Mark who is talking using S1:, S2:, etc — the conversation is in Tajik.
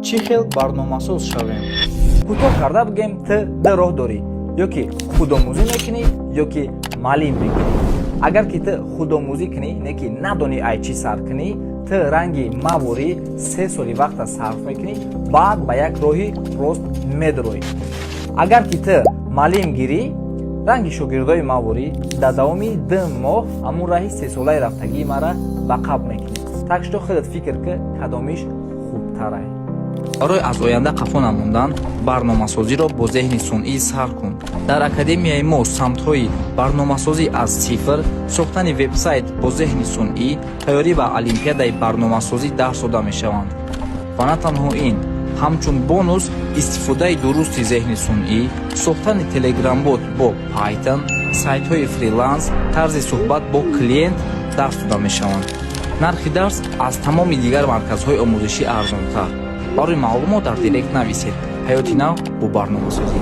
S1: чӣ хел барномасоз шавем?
S2: кӯтоҳ карда бигем ту ду роҳ дорӣ, ё ки худомӯзӣ мекунӣ ё ки маълим мекунӣ. агар ки ту худомӯзӣ кунӣ, не ки надонӣ ай чӣ сар кунӣ, ту ранги маворӣ 3 соли вақта сарф мекунӣ, баъд ба як роҳи рост медуроӣ. агар ки ту маълим гирӣ, ранги шогирдои маворӣ дар давоми 2 моҳ ҳамун раҳи 3-солаи рафтагии мара ба қаб мекунӣ. так што худат фикр ки кадомиш хубтарай.
S3: барои аз оянда қафо намондан барномасозиро бо зеҳни сунъӣ сар кун. дар академияи мо самтҳои барномасозӣ аз сифр, сохтани вебсайт бо зеҳни сунъӣ, тайёрӣ ба олимпиадаи барномасозӣ дарс дода мешаванд. ва на танҳо ин, ҳамчун бонус истифодаи дурусти зеҳни сунъӣ, сохтани телеграм-бот бо Python, сайтҳои фриланс, тарзи суҳбат бо клиент дарс дода мешаванд. нархи дарс аз тамоми дигар марказҳои омӯзишӣ арзонтар. барои маълумот дар директ нависед. ҳаёти нав бо барномасозӣ.